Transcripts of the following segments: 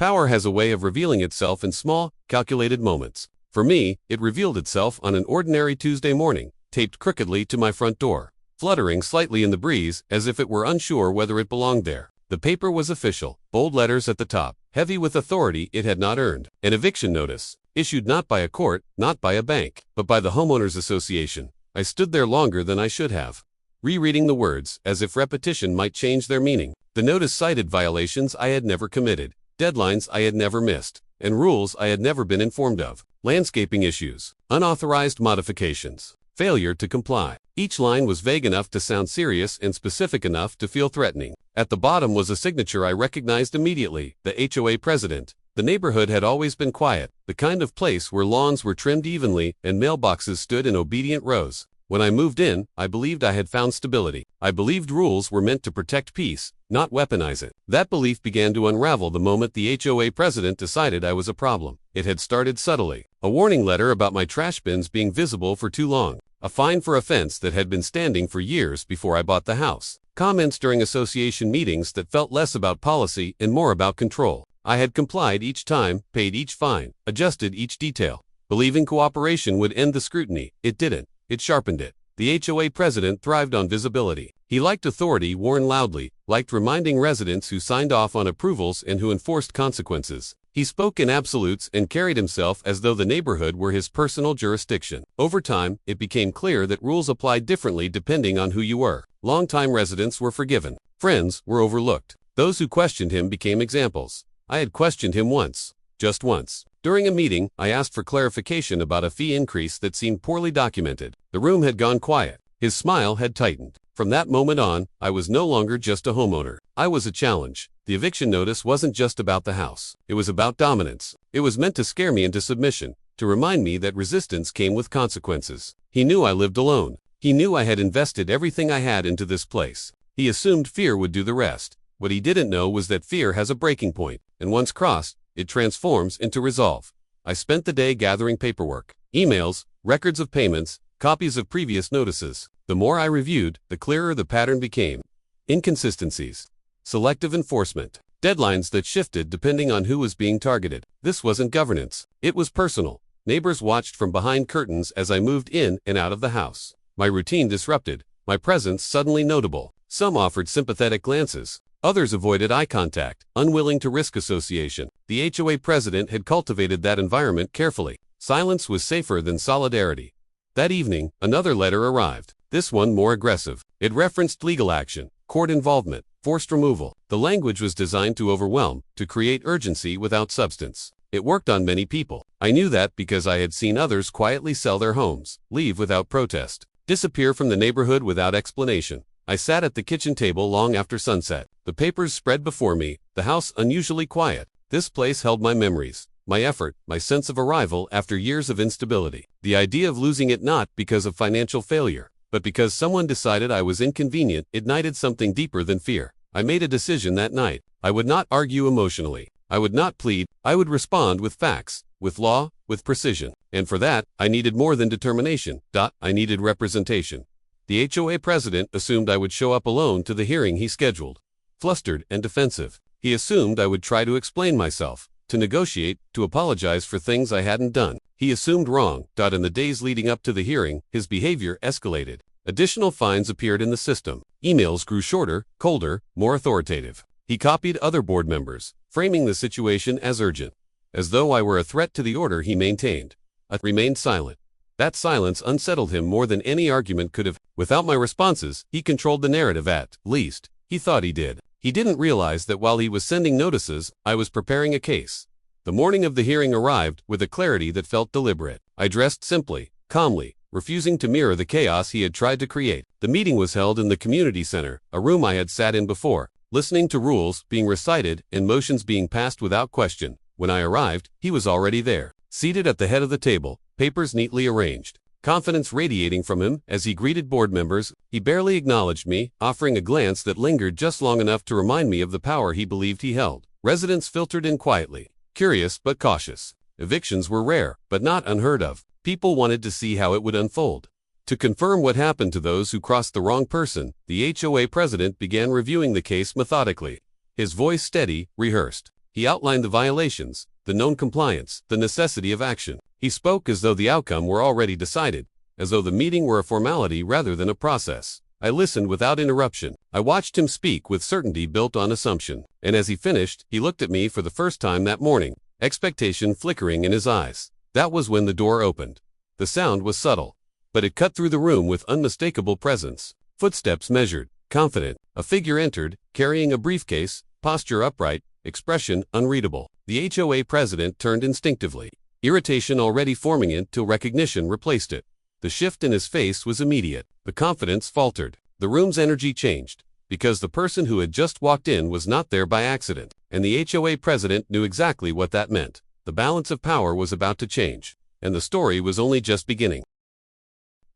Power has a way of revealing itself in small, calculated moments. For me, it revealed itself on an ordinary Tuesday morning, taped crookedly to my front door, fluttering slightly in the breeze as if it were unsure whether it belonged there. The paper was official, bold letters at the top, heavy with authority it had not earned. An eviction notice, issued not by a court, not by a bank, but by the homeowners association. I stood there longer than I should have, rereading the words, as if repetition might change their meaning. The notice cited violations I had never committed, deadlines I had never missed, and rules I had never been informed of. Landscaping issues, unauthorized modifications, failure to comply. Each line was vague enough to sound serious and specific enough to feel threatening. At the bottom was a signature I recognized immediately, the HOA president. The neighborhood had always been quiet, the kind of place where lawns were trimmed evenly and mailboxes stood in obedient rows. When I moved in, I believed I had found stability. I believed rules were meant to protect peace, not weaponize it. That belief began to unravel the moment the HOA president decided I was a problem. It had started subtly. A warning letter about my trash bins being visible for too long. A fine for a fence that had been standing for years before I bought the house. Comments during association meetings that felt less about policy and more about control. I had complied each time, paid each fine, adjusted each detail, believing cooperation would end the scrutiny. It didn't. It sharpened it. The HOA president thrived on visibility. He liked authority worn loudly, liked reminding residents who signed off on approvals and who enforced consequences. He spoke in absolutes and carried himself as though the neighborhood were his personal jurisdiction. Over time, it became clear that rules applied differently depending on who you were. Longtime residents were forgiven. Friends were overlooked. Those who questioned him became examples. I had questioned him once. Just once. During a meeting, I asked for clarification about a fee increase that seemed poorly documented. The room had gone quiet. His smile had tightened. From that moment on, I was no longer just a homeowner. I was a challenge. The eviction notice wasn't just about the house. It was about dominance. It was meant to scare me into submission, to remind me that resistance came with consequences. He knew I lived alone. He knew I had invested everything I had into this place. He assumed fear would do the rest. What he didn't know was that fear has a breaking point, and once crossed, it transforms into resolve. I spent the day gathering paperwork, emails, records of payments, copies of previous notices. The more I reviewed, the clearer the pattern became. Inconsistencies, selective enforcement, deadlines that shifted depending on who was being targeted. This wasn't governance. It was personal. Neighbors watched from behind curtains as I moved in and out of the house. My routine disrupted, my presence suddenly notable. Some offered sympathetic glances. Others avoided eye contact, unwilling to risk association. The HOA president had cultivated that environment carefully. Silence was safer than solidarity. That evening, another letter arrived, this one more aggressive. It referenced legal action, court involvement, forced removal. The language was designed to overwhelm, to create urgency without substance. It worked on many people. I knew that because I had seen others quietly sell their homes, leave without protest, disappear from the neighborhood without explanation. I sat at the kitchen table long after sunset. The papers spread before me, the house unusually quiet. This place held my memories, my effort, my sense of arrival after years of instability. The idea of losing it not because of financial failure, but because someone decided I was inconvenient, ignited something deeper than fear. I made a decision that night. I would not argue emotionally. I would not plead. I would respond with facts, with law, with precision. And for that, I needed more than determination. I needed representation. The HOA president assumed I would show up alone to the hearing he scheduled. Flustered and defensive. He assumed I would try to explain myself, to negotiate, to apologize for things I hadn't done. He assumed wrong. In the days leading up to the hearing, his behavior escalated. Additional fines appeared in the system. Emails grew shorter, colder, more authoritative. He copied other board members, framing the situation as urgent. As though I were a threat to the order he maintained. I remained silent. That silence unsettled him more than any argument could have. Without my responses, he controlled the narrative at least. He thought he did. He didn't realize that while he was sending notices, I was preparing a case. The morning of the hearing arrived with a clarity that felt deliberate. I dressed simply, calmly, refusing to mirror the chaos he had tried to create. The meeting was held in the community center, a room I had sat in before, listening to rules being recited and motions being passed without question. When I arrived, he was already there, seated at the head of the table, papers neatly arranged. Confidence radiating from him as he greeted board members. He barely acknowledged me, offering a glance that lingered just long enough to remind me of the power he believed he held. Residents filtered in quietly, curious but cautious. Evictions were rare, but not unheard of. People wanted to see how it would unfold. To confirm what happened to those who crossed the wrong person, the HOA president began reviewing the case methodically. His voice steady, rehearsed. He outlined the violations, the known compliance, the necessity of action. He spoke as though the outcome were already decided, as though the meeting were a formality rather than a process. I listened without interruption. I watched him speak with certainty built on assumption. And as he finished, he looked at me for the first time that morning, expectation flickering in his eyes. That was when the door opened. The sound was subtle, but it cut through the room with unmistakable presence. Footsteps measured, confident. A figure entered, carrying a briefcase, posture upright, expression unreadable. The HOA president turned instinctively, irritation already forming until recognition replaced it. The shift in his face was immediate. The confidence faltered. The room's energy changed, because the person who had just walked in was not there by accident, and the HOA president knew exactly what that meant. The balance of power was about to change, and the story was only just beginning.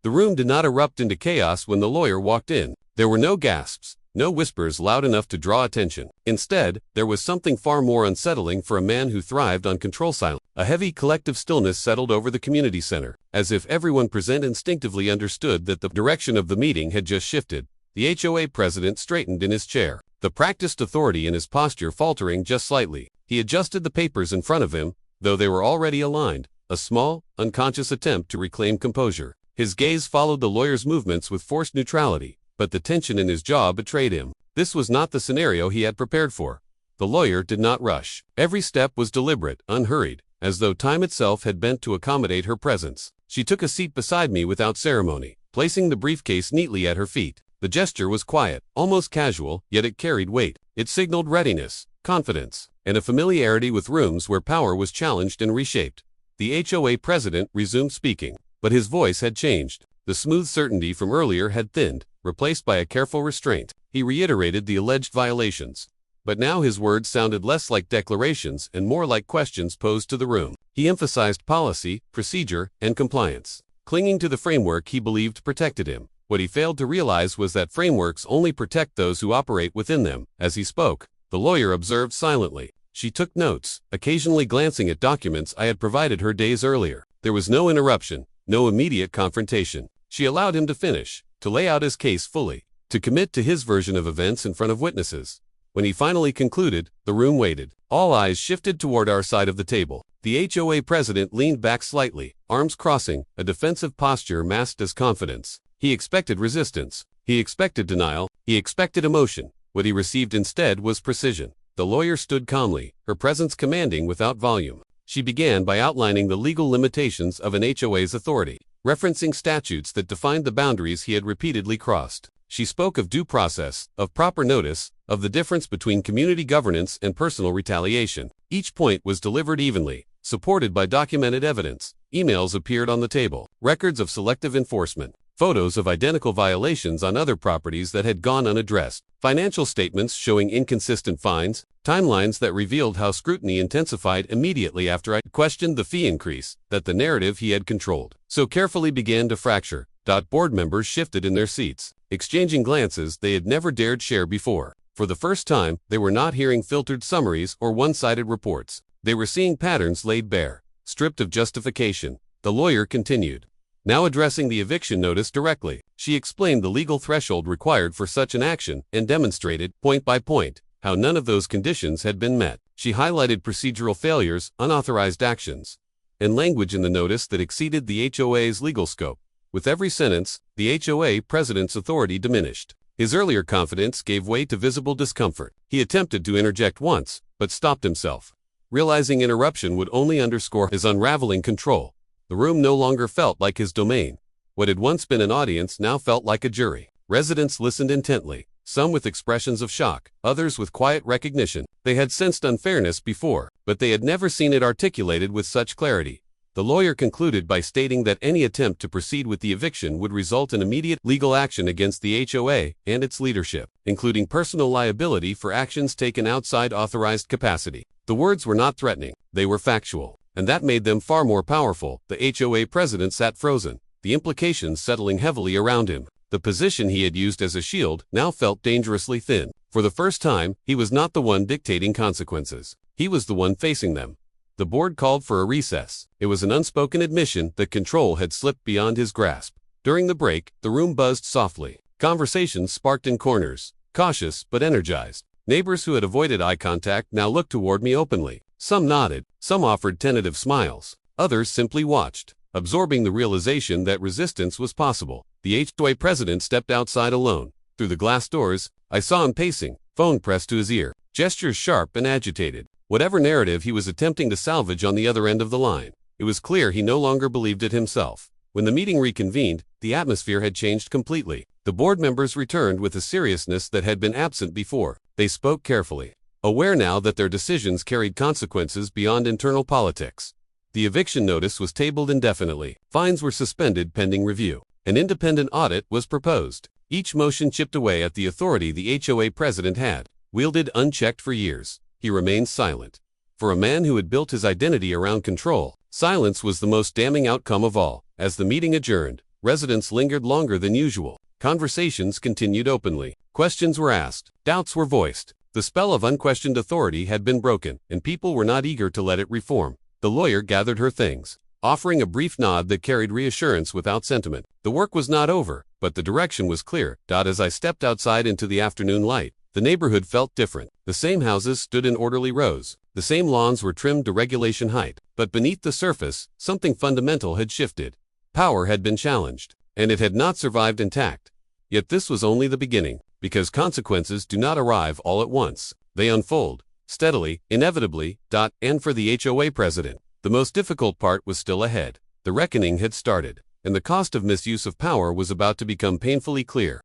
The room did not erupt into chaos when the lawyer walked in. There were no gasps, no whispers loud enough to draw attention. Instead, there was something far more unsettling for a man who thrived on control silence. A heavy collective stillness settled over the community center, as if everyone present instinctively understood that the direction of the meeting had just shifted. The HOA president straightened in his chair, the practiced authority in his posture faltering just slightly. He adjusted the papers in front of him, though they were already aligned, a small, unconscious attempt to reclaim composure. His gaze followed the lawyer's movements with forced neutrality, but the tension in his jaw betrayed him. This was not the scenario he had prepared for. The lawyer did not rush. Every step was deliberate, unhurried, as though time itself had bent to accommodate her presence. She took a seat beside me without ceremony, placing the briefcase neatly at her feet. The gesture was quiet, almost casual, yet it carried weight. It signaled readiness, confidence, and a familiarity with rooms where power was challenged and reshaped. The HOA president resumed speaking, but his voice had changed. The smooth certainty from earlier had thinned, replaced by a careful restraint. He reiterated the alleged violations, but now his words sounded less like declarations and more like questions posed to the room. He emphasized policy, procedure, and compliance, clinging to the framework he believed protected him. What he failed to realize was that frameworks only protect those who operate within them. As he spoke, the lawyer observed silently. She took notes, occasionally glancing at documents I had provided her days earlier. There was no interruption, no immediate confrontation. She allowed him to finish, to lay out his case fully, to commit to his version of events in front of witnesses. When he finally concluded, the room waited. All eyes shifted toward our side of the table. The HOA president leaned back slightly, arms crossing, a defensive posture masked as confidence. He expected resistance. He expected denial. He expected emotion. What he received instead was precision. The lawyer stood calmly, her presence commanding without volume. She began by outlining the legal limitations of an HOA's authority, referencing statutes that defined the boundaries he had repeatedly crossed. She spoke of due process, of proper notice, of the difference between community governance and personal retaliation. Each point was delivered evenly, supported by documented evidence. Emails appeared on the table, records of selective enforcement, photos of identical violations on other properties that had gone unaddressed, financial statements showing inconsistent fines, timelines that revealed how scrutiny intensified immediately after I questioned the fee increase that the narrative he had controlled so carefully began to fracture. Board members shifted in their seats, exchanging glances they had never dared share before. For the first time, they were not hearing filtered summaries or one-sided reports. They were seeing patterns laid bare, stripped of justification. The lawyer continued, now addressing the eviction notice directly. She explained the legal threshold required for such an action and demonstrated, point by point, how none of those conditions had been met. She highlighted procedural failures, unauthorized actions, and language in the notice that exceeded the HOA's legal scope. With every sentence, the HOA president's authority diminished. His earlier confidence gave way to visible discomfort. He attempted to interject once, but stopped himself, realizing interruption would only underscore his unraveling control. The room no longer felt like his domain. What had once been an audience now felt like a jury. Residents listened intently, some with expressions of shock, others with quiet recognition. They had sensed unfairness before, but they had never seen it articulated with such clarity. The lawyer concluded by stating that any attempt to proceed with the eviction would result in immediate legal action against the HOA and its leadership, including personal liability for actions taken outside authorized capacity. The words were not threatening, they were factual, and that made them far more powerful. The HOA president sat frozen, the implications settling heavily around him. The position he had used as a shield now felt dangerously thin. For the first time, he was not the one dictating consequences. He was the one facing them. The board called for a recess. It was an unspoken admission that control had slipped beyond his grasp. During the break, the room buzzed softly. Conversations sparked in corners, cautious but energized. Neighbors who had avoided eye contact now looked toward me openly. Some nodded, some offered tentative smiles. Others simply watched, absorbing the realization that resistance was possible. The HOA president stepped outside alone. Through the glass doors, I saw him pacing, phone pressed to his ear, gestures sharp and agitated. Whatever narrative he was attempting to salvage on the other end of the line, it was clear he no longer believed it himself. When the meeting reconvened, the atmosphere had changed completely. The board members returned with a seriousness that had been absent before. They spoke carefully, aware now that their decisions carried consequences beyond internal politics. The eviction notice was tabled indefinitely. Fines were suspended pending review. An independent audit was proposed. Each motion chipped away at the authority the HOA president had wielded unchecked for years. He remained silent. For a man who had built his identity around control, silence was the most damning outcome of all. As the meeting adjourned, residents lingered longer than usual. Conversations continued openly. Questions were asked. Doubts were voiced. The spell of unquestioned authority had been broken, and people were not eager to let it reform. The lawyer gathered her things, offering a brief nod that carried reassurance without sentiment. The work was not over, but the direction was clear. As I stepped outside into the afternoon light, the neighborhood felt different. The same houses stood in orderly rows. The same lawns were trimmed to regulation height. But beneath the surface, something fundamental had shifted. Power had been challenged, and it had not survived intact. Yet this was only the beginning, because consequences do not arrive all at once. They unfold, steadily, inevitably. And for the HOA president, the most difficult part was still ahead. The reckoning had started, and the cost of misuse of power was about to become painfully clear.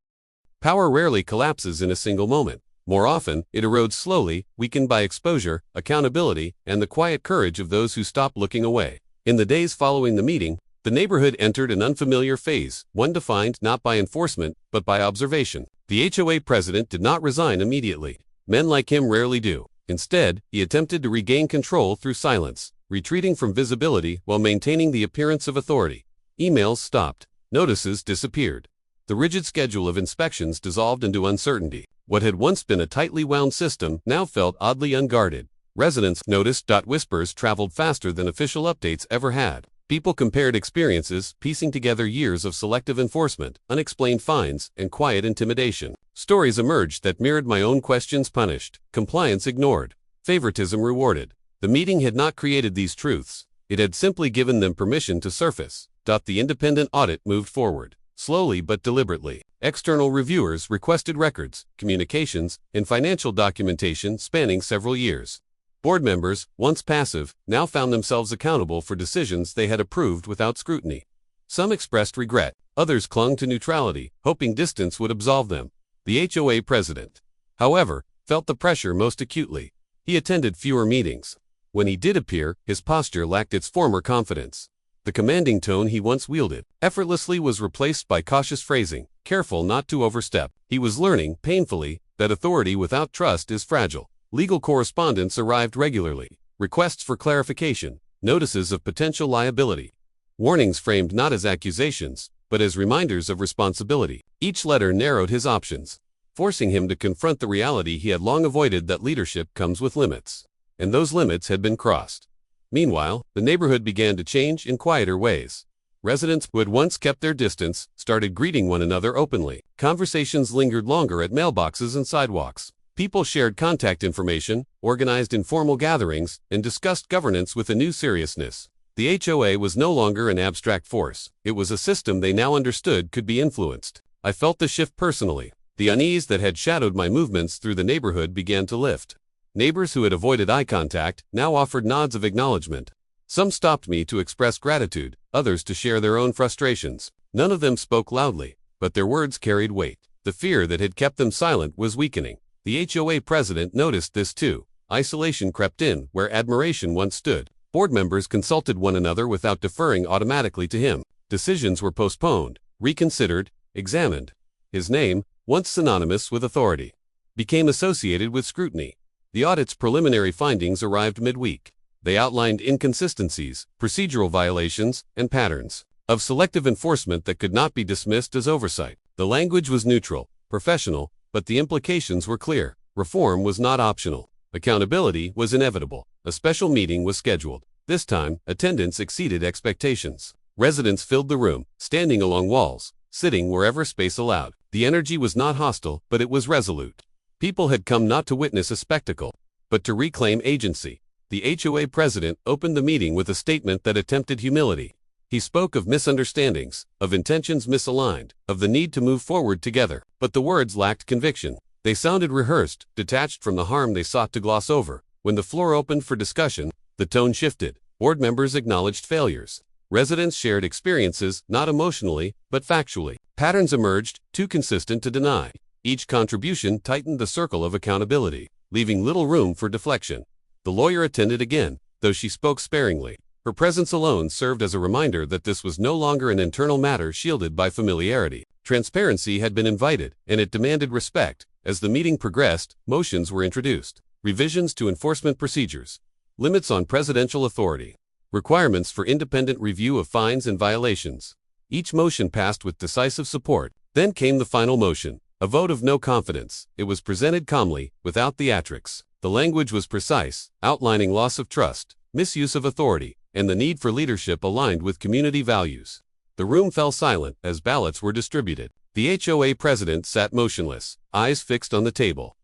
Power rarely collapses in a single moment. More often, it erodes slowly, weakened by exposure, accountability, and the quiet courage of those who stop looking away. In the days following the meeting, the neighborhood entered an unfamiliar phase, one defined not by enforcement, but by observation. The HOA president did not resign immediately. Men like him rarely do. Instead, he attempted to regain control through silence, retreating from visibility while maintaining the appearance of authority. Emails stopped. Notices disappeared. The rigid schedule of inspections dissolved into uncertainty. What had once been a tightly wound system now felt oddly unguarded. Residents noticed. Whispers traveled faster than official updates ever had. People compared experiences, piecing together years of selective enforcement, unexplained fines, and quiet intimidation. Stories emerged that mirrored my own. Questions punished, compliance ignored, favoritism rewarded. The meeting had not created these truths. It had simply given them permission to surface. The independent audit moved forward, slowly but deliberately. External reviewers requested records, communications, and financial documentation spanning several years. Board members, once passive, now found themselves accountable for decisions they had approved without scrutiny. Some expressed regret, others clung to neutrality, hoping distance would absolve them. The HOA president, however, felt the pressure most acutely. He attended fewer meetings. When he did appear, his posture lacked its former confidence. The commanding tone he once wielded effortlessly was replaced by cautious phrasing, careful not to overstep. He was learning, painfully, that authority without trust is fragile. Legal correspondence arrived regularly, requests for clarification, notices of potential liability, warnings framed not as accusations, but as reminders of responsibility. Each letter narrowed his options, forcing him to confront the reality he had long avoided, that leadership comes with limits. And those limits had been crossed. Meanwhile, the neighborhood began to change in quieter ways. Residents who had once kept their distance started greeting one another openly. Conversations lingered longer at mailboxes and sidewalks. People shared contact information, organized informal gatherings, and discussed governance with a new seriousness. The HOA was no longer an abstract force. It was a system they now understood could be influenced. I felt the shift personally. The unease that had shadowed my movements through the neighborhood began to lift. Neighbors who had avoided eye contact now offered nods of acknowledgement. Some stopped me to express gratitude, others to share their own frustrations. None of them spoke loudly, but their words carried weight. The fear that had kept them silent was weakening. The HOA president noticed this too. Isolation crept in where admiration once stood. Board members consulted one another without deferring automatically to him. Decisions were postponed, reconsidered, examined. His name, once synonymous with authority, became associated with scrutiny. The audit's preliminary findings arrived midweek. They outlined inconsistencies, procedural violations, and patterns of selective enforcement that could not be dismissed as oversight. The language was neutral, professional, but the implications were clear. Reform was not optional. Accountability was inevitable. A special meeting was scheduled. This time, attendance exceeded expectations. Residents filled the room, standing along walls, sitting wherever space allowed. The energy was not hostile, but it was resolute. People had come not to witness a spectacle, but to reclaim agency. The HOA president opened the meeting with a statement that attempted humility. He spoke of misunderstandings, of intentions misaligned, of the need to move forward together. But the words lacked conviction. They sounded rehearsed, detached from the harm they sought to gloss over. When the floor opened for discussion, the tone shifted. Board members acknowledged failures. Residents shared experiences, not emotionally, but factually. Patterns emerged, too consistent to deny. Each contribution tightened the circle of accountability, leaving little room for deflection. The lawyer attended again, though she spoke sparingly. Her presence alone served as a reminder that this was no longer an internal matter shielded by familiarity. Transparency had been invited, and it demanded respect. As the meeting progressed, motions were introduced. Revisions to enforcement procedures. Limits on presidential authority. Requirements for independent review of fines and violations. Each motion passed with decisive support. Then came the final motion, a vote of no confidence. It was presented calmly, without theatrics. The language was precise, outlining loss of trust, misuse of authority, and the need for leadership aligned with community values. The room fell silent as ballots were distributed. The HOA president sat motionless, eyes fixed on the table.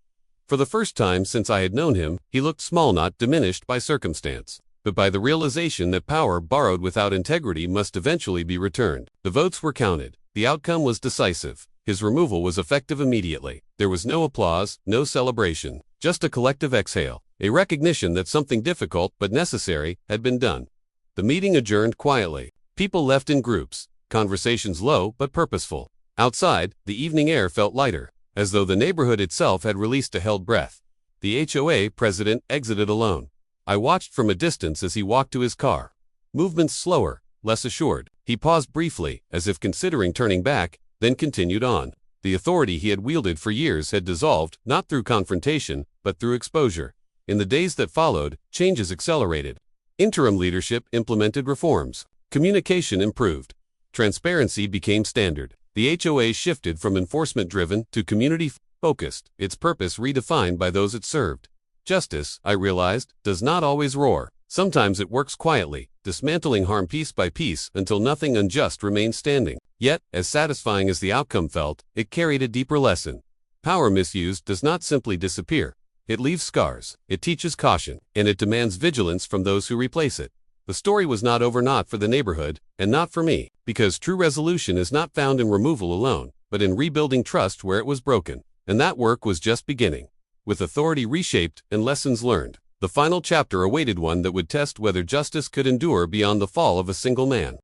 For the first time since I had known him, he looked small, not diminished by circumstance, but by the realization that power borrowed without integrity must eventually be returned. The votes were counted. The outcome was decisive. His removal was effective immediately. There was no applause, no celebration, just a collective exhale, a recognition that something difficult but necessary had been done. The meeting adjourned quietly. People left in groups, conversations low but purposeful. Outside, the evening air felt lighter, as though the neighborhood itself had released a held breath. The HOA president exited alone. I watched from a distance as he walked to his car. Movements slower, less assured. He paused briefly, as if considering turning back, then continued on. The authority he had wielded for years had dissolved, not through confrontation, but through exposure. In the days that followed, changes accelerated. Interim leadership implemented reforms. Communication improved. Transparency became standard. The HOA shifted from enforcement-driven to community-focused, its purpose redefined by those it served. Justice, I realized, does not always roar. Sometimes it works quietly, dismantling harm piece by piece until nothing unjust remains standing. Yet, as satisfying as the outcome felt, it carried a deeper lesson. Power misuse does not simply disappear. It leaves scars, it teaches caution, and it demands vigilance from those who replace it. The story was not over, not for the neighborhood, and not for me, because true resolution is not found in removal alone, but in rebuilding trust where it was broken. And that work was just beginning. With authority reshaped and lessons learned, the final chapter awaited, one that would test whether justice could endure beyond the fall of a single man.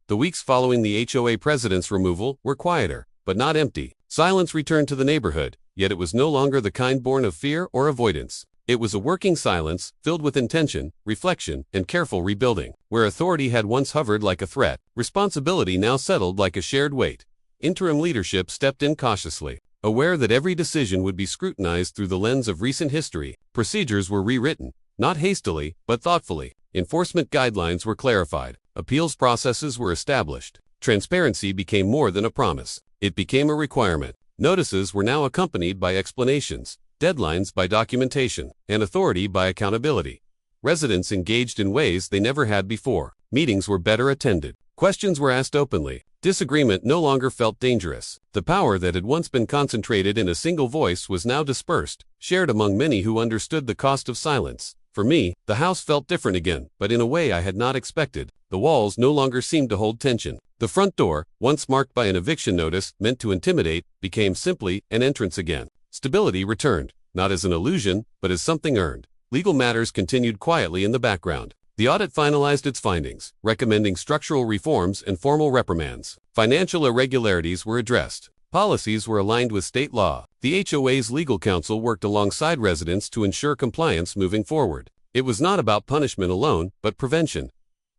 The weeks following the HOA president's removal were quieter, but not empty. Silence returned to the neighborhood, yet it was no longer the kind born of fear or avoidance. It was a working silence, filled with intention, reflection, and careful rebuilding. Where authority had once hovered like a threat, responsibility now settled like a shared weight. Interim leadership stepped in cautiously, aware that every decision would be scrutinized through the lens of recent history. Procedures were rewritten, not hastily, but thoughtfully. Enforcement guidelines were clarified. Appeals processes were established. Transparency became more than a promise. It became a requirement. Notices were now accompanied by explanations, deadlines by documentation, and authority by accountability. Residents engaged in ways they never had before. Meetings were better attended. Questions were asked openly. Disagreement no longer felt dangerous. The power that had once been concentrated in a single voice was now dispersed, shared among many who understood the cost of silence. For me, the house felt different again, but in a way I had not expected. The walls no longer seemed to hold tension. The front door, once marked by an eviction notice meant to intimidate, became simply an entrance again. Stability returned, not as an illusion, but as something earned. Legal matters continued quietly in the background. The audit finalized its findings, recommending structural reforms and formal reprimands. Financial irregularities were addressed. Policies were aligned with state law. The HOA's legal counsel worked alongside residents to ensure compliance moving forward. It was not about punishment alone, but prevention.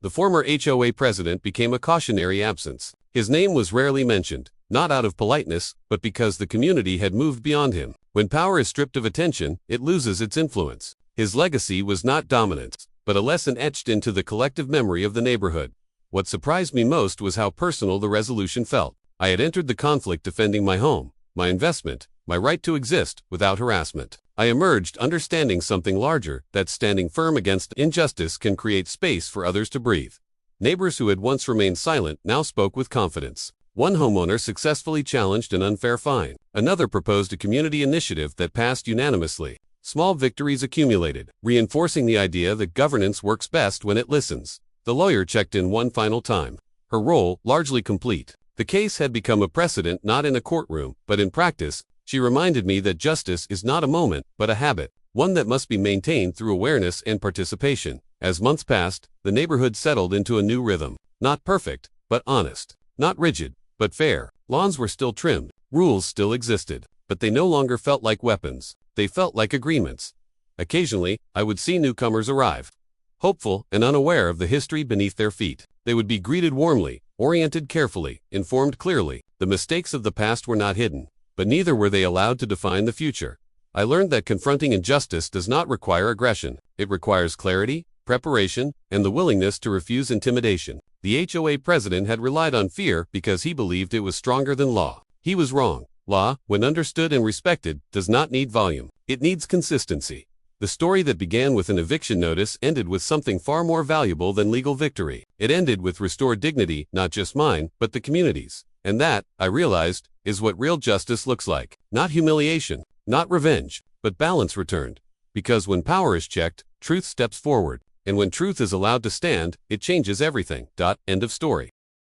The former HOA president became a cautionary absence. His name was rarely mentioned, not out of politeness, but because the community had moved beyond him. When power is stripped of attention, it loses its influence. His legacy was not dominance, but a lesson etched into the collective memory of the neighborhood. What surprised me most was how personal the resolution felt. I had entered the conflict defending my home, my investment, my right to exist without harassment. I emerged understanding something larger, that standing firm against injustice can create space for others to breathe. Neighbors who had once remained silent now spoke with confidence. One homeowner successfully challenged an unfair fine. Another proposed a community initiative that passed unanimously. Small victories accumulated, reinforcing the idea that governance works best when it listens. The lawyer checked in one final time. Her role largely complete. The case had become a precedent not in a courtroom, but in practice. She reminded me that justice is not a moment, but a habit, one that must be maintained through awareness and participation. As months passed, the neighborhood settled into a new rhythm. Not perfect, but honest. Not rigid, but fair. Lawns were still trimmed. Rules still existed. But they no longer felt like weapons. They felt like agreements. Occasionally, I would see newcomers arrive, hopeful and unaware of the history beneath their feet. They would be greeted warmly, oriented carefully, informed clearly. The mistakes of the past were not hidden, but neither were they allowed to define the future. I learned that confronting injustice does not require aggression. It requires clarity, preparation, and the willingness to refuse intimidation. The HOA president had relied on fear because he believed it was stronger than law. He was wrong. Law, when understood and respected, does not need volume. It needs consistency. The story that began with an eviction notice ended with something far more valuable than legal victory. It ended with restored dignity, not just mine, but the community's. And that, I realized, is what real justice looks like. Not humiliation, not revenge, but balance returned. Because when power is checked, truth steps forward. And when truth is allowed to stand, it changes everything. End of story.